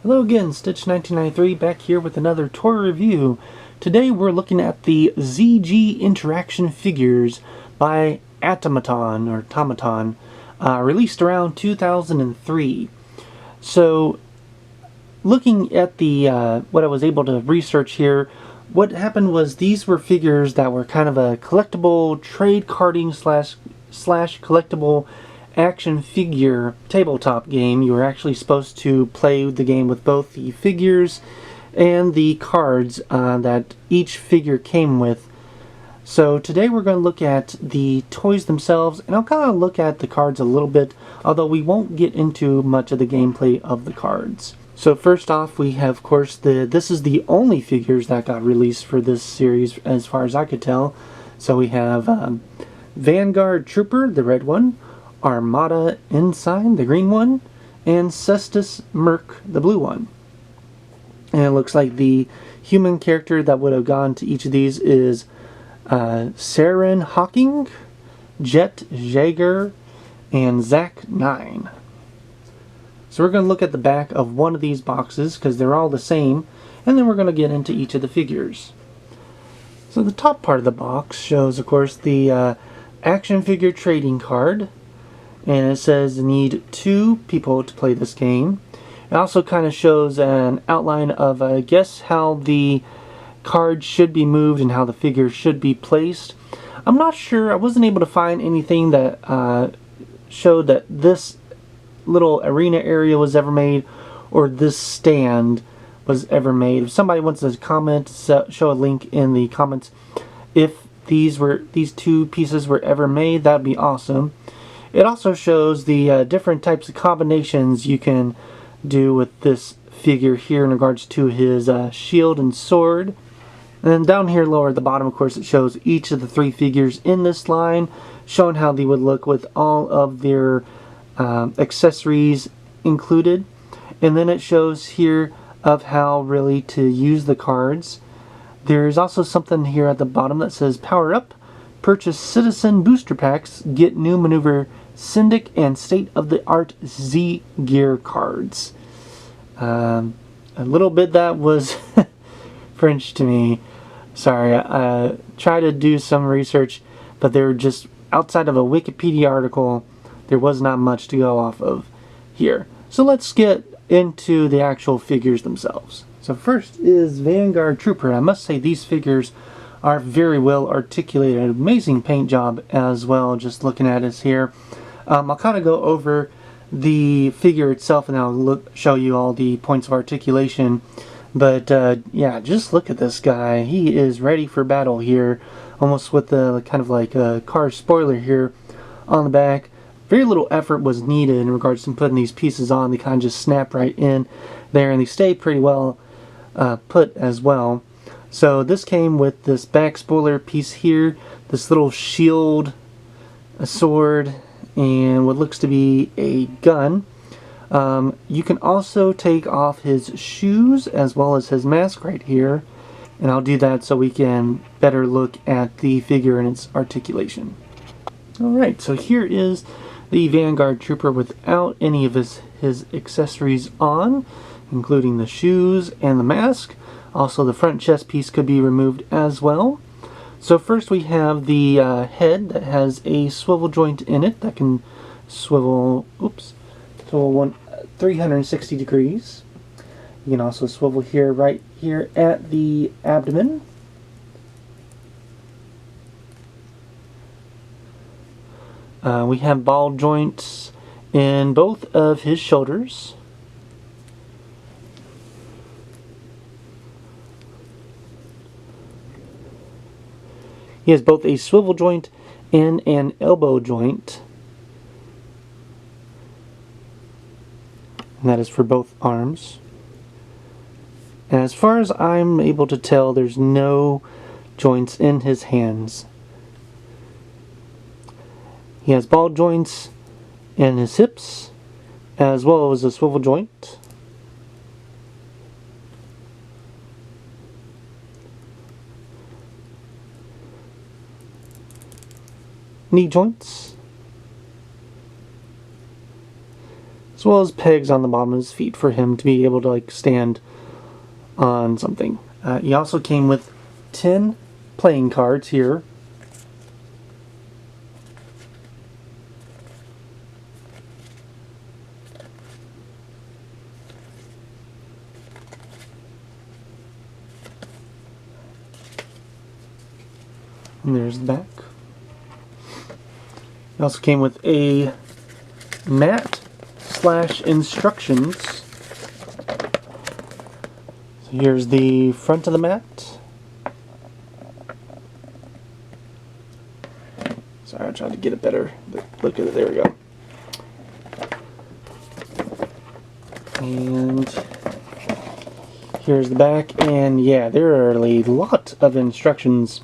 Hello again, Stitch1993 back here with another toy review. Today we're looking at the ZG Interaction figures by Atomaton, or Tomaton, released around 2003. So, looking at the what I was able to research here, what happened was these were figures that were kind of a collectible trade carding slash collectible action figure tabletop game. You were actually supposed to play the game with both the figures and the cards that each figure came with. So today we're going to look at the toys themselves, and I'll kind of look at the cards a little bit, although we won't get into much of the gameplay of the cards. So first off, we have, of course, this is the only figures that got released for this series as far as I could tell. So we have Vanguard Trooper, the red one, Armada Ensign, the green one, and Cestus Merc, the blue one. And it looks like the human character that would have gone to each of these is Saren Hawking, Jet Jaeger, and Zach 9. So we're going to look at the back of one of these boxes because they're all the same, and then we're going to get into each of the figures. So the top part of the box shows, of course, the action figure trading card. And it says need 2 people to play this game. It also kind of shows an outline of, I guess, how the cards should be moved and how the figures should be placed. I'm not sure. I wasn't able to find anything that showed that this little arena area was ever made or this stand was ever made. If somebody wants to comment, show a link in the comments if these 2 pieces were ever made, that'd be awesome. It also shows the different types of combinations you can do with this figure here in regards to his shield and sword. And then down here lower at the bottom, of course, it shows each of the 3 figures in this line, showing how they would look with all of their accessories included. And then it shows here of how really to use the cards. There's also something here at the bottom that says Power Up, purchase Citizen Booster Packs, get new maneuver Syndic and state-of-the-art Z-Gear cards. A little bit that was French to me. Sorry, I tried to do some research, but they were just outside of a Wikipedia article. There was not much to go off of here. So let's get into the actual figures themselves. So first is Vanguard Trooper. I must say these figures are very well articulated. Amazing paint job as well, just looking at us here. I'll kind of go over the figure itself and I'll show you all the points of articulation. But yeah, just look at this guy. He is ready for battle here, almost with the kind of like a car spoiler here on the back. Very little effort was needed in regards to putting these pieces on. They kind of just snap right in there and they stay pretty well put as well. So this came with this back spoiler piece here, this little shield, a sword, and what looks to be a gun. You can also take off his shoes as well as his mask right here, and I'll do that so we can better look at the figure and its articulation. Alright, so here is the Vanguard Trooper without any of his accessories on, including the shoes and the mask. Also the front chest piece could be removed as well. So first we have the head that has a swivel joint in it that can swivel, 360 degrees. You can also swivel here, right here at the abdomen. We have ball joints in both of his shoulders. He has both a swivel joint and an elbow joint. And that is for both arms. And as far as I'm able to tell, there's no joints in his hands. He has ball joints in his hips, as well as a swivel joint. Knee joints. as well as pegs on the bottom of his feet for him to be able to like stand on something. He also came with 10 playing cards here. And there's the back. It also came with a mat / instructions. So here's the front of the mat. Sorry, I tried to get it better. Look at it, there we go. And here's the back, and yeah, there are a lot of instructions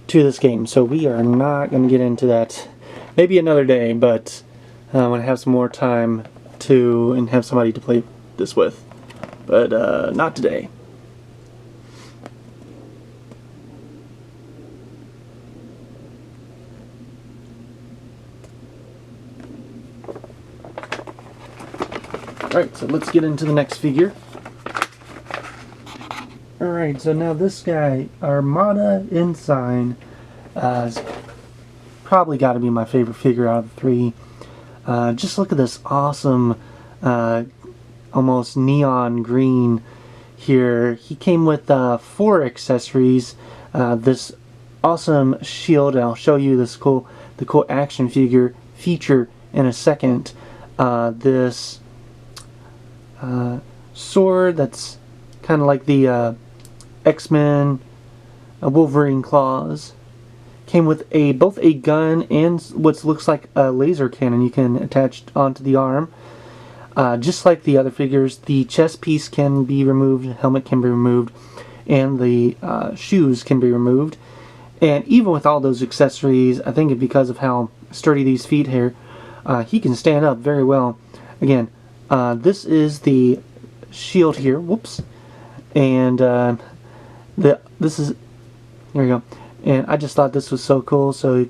to this game, so we are not going to get into that. Maybe another day, but when I have some more time and have somebody to play this with, but not today. Alright, so let's get into the next figure. Alright, so now this guy, Armada Ensign, has probably got to be my favorite figure out of the three. Just look at this awesome, almost neon green here. He came with 4 accessories. This awesome shield, and I'll show you the cool action figure feature in a second. This sword that's kind of like the X-Men Wolverine claws. Came with both a gun and what looks like a laser cannon you can attach onto the arm. Just like the other figures, the chest piece can be removed, helmet can be removed, and the shoes can be removed. And even with all those accessories, I think because of how sturdy these feet here, he can stand up very well. Again, this is the shield here. Whoops. And this is, there we go. And I just thought this was so cool. So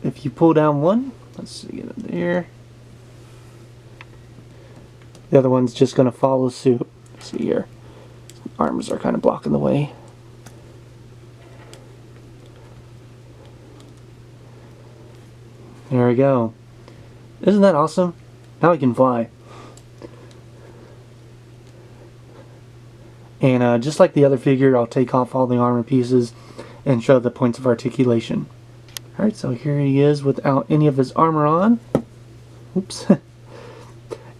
if you pull down one, let's see, get it there. The other one's just going to follow suit. Let's see here. Arms are kind of blocking the way. There we go. Isn't that awesome? Now he can fly. And just like the other figure, I'll take off all the armor pieces and show the points of articulation. Alright, so here he is without any of his armor on. Oops.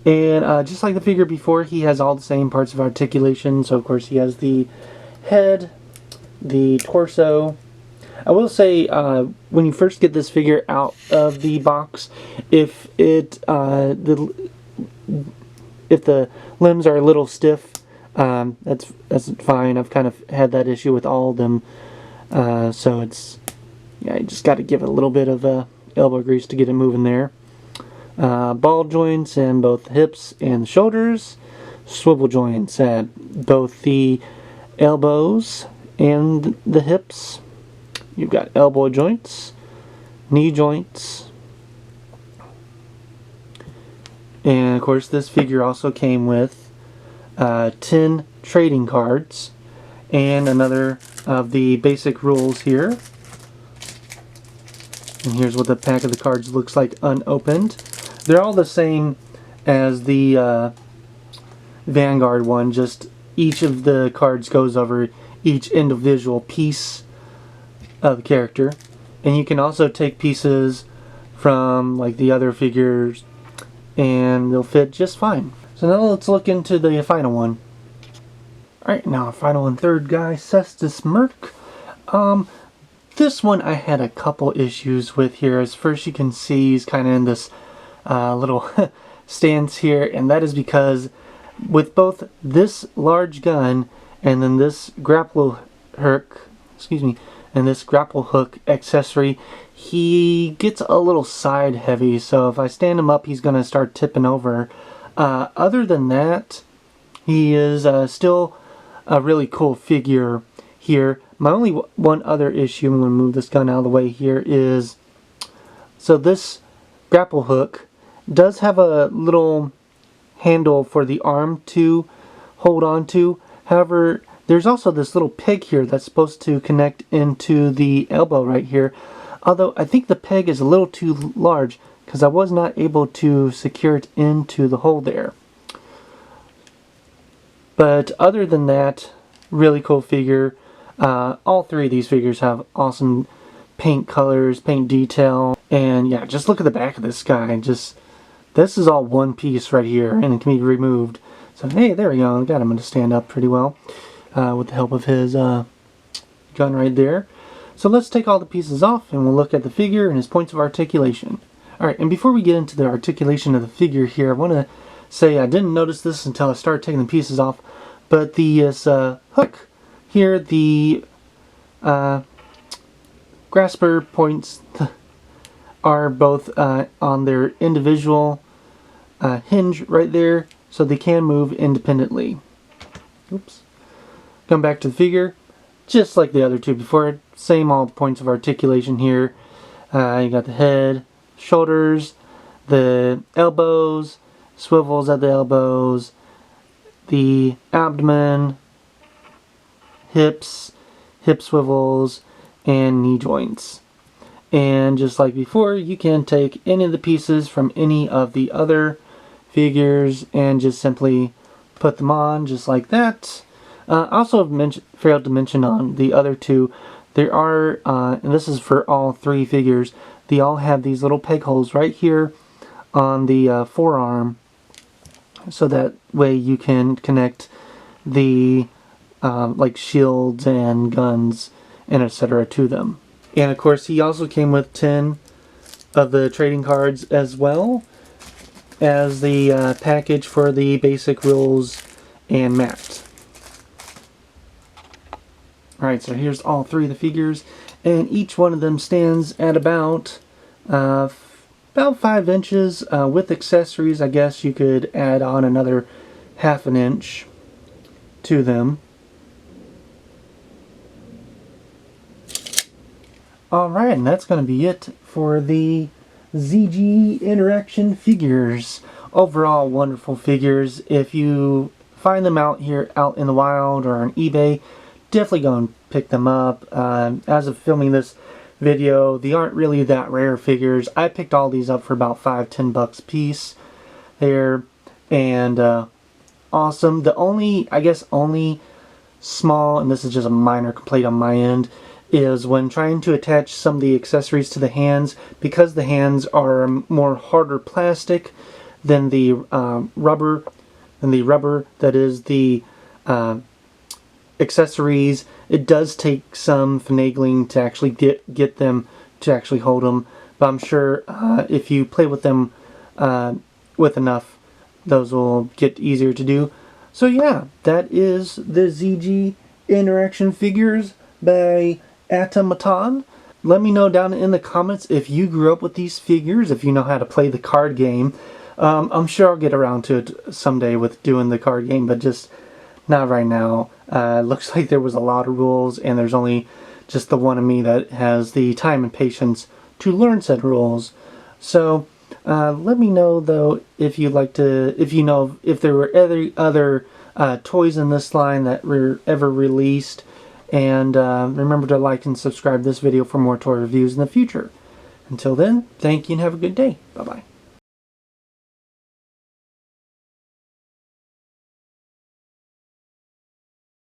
And just like the figure before, he has all the same parts of articulation. So of course he has the head, the torso. I will say, when you first get this figure out of the box, if the limbs are a little stiff, that's fine. I've kind of had that issue with all of them. So yeah, you just got to give it a little bit of elbow grease to get it moving there. Ball joints in both the hips and the shoulders. Swivel joints at both the elbows and the hips. You've got elbow joints, knee joints. And of course this figure also came with 10 trading cards and another of the basic rules here. And here's what the pack of the cards looks like unopened. They're all the same as the Vanguard one, just each of the cards goes over each individual piece of the character. And you can also take pieces from like the other figures and they'll fit just fine. So now let's look into the final one. Alright, now our final and third guy, Cestus Merc. This one I had a couple issues with here. As first you can see he's kind of in this little stance here, and that is because with both this large gun and then this grapple hook, and this grapple hook accessory, he gets a little side heavy, so if I stand him up he's going to start tipping over. Other than that, he is still a really cool figure here. My only one other issue, I'm going to move this gun out of the way here, is so this grapple hook does have a little handle for the arm to hold on to. However, there's also this little peg here that's supposed to connect into the elbow right here. Although I think the peg is a little too large because I was not able to secure it into the hole there. But other than that, really cool figure. All three of these figures have awesome paint colors, paint detail, and yeah, just look at the back of this guy. This is all one piece right here, and it can be removed. So hey, there we go. I got him to stand up pretty well with the help of his gun right there. So let's take all the pieces off, and we'll look at the figure and his points of articulation. Alright, and before we get into the articulation of the figure here, I want to say I didn't notice this until I started taking the pieces off, but the hook here, the grasper points are both on their individual hinge right there, so they can move independently. Oops. Come back to the figure, just like the other two before, same all points of articulation here. You got the head, shoulders, the elbows, swivels at the elbows, the abdomen, hips, hip swivels, and knee joints. And just like before, you can take any of the pieces from any of the other figures and just simply put them on just like that. Also failed to mention on the other two, there are, and this is for all three figures, they all have these little peg holes right here on the forearm, so that way you can connect the like shields and guns and etc. to them. And of course he also came with 10 of the trading cards as well as the package for the basic rules and mat. Alright, so here's all three of the figures, and each one of them stands at about 5 inches. With accessories, I guess you could add on another ½ an inch to them. Alright, and that's going to be it for the ZG Interaction figures. Overall, wonderful figures. If you find them out in the wild or on eBay, definitely go and pick them up. As of filming this video, they aren't really that rare figures. I picked all these up for about $5–10 bucks a piece there, and awesome. The only small, and this is just a minor complaint on my end, is when trying to attach some of the accessories to the hands, because the hands are more harder plastic than the rubber that is the accessories. It does take some finagling to actually get them to actually hold them, but I'm sure if you play with them with enough, those will get easier to do. So yeah, that is the ZG Interaction figures by Atomatan. Let me know down in the comments if you grew up with these figures, if you know how to play the card game. I'm sure I'll get around to it someday with doing the card game, but just not right now. Looks like there was a lot of rules, and there's only just the one of me that has the time and patience to learn said rules. So let me know though if you'd like to, if you know if there were other toys in this line that were ever released, and remember to like and subscribe this video for more toy reviews in the future. Until then, thank you and have a good day. Bye bye.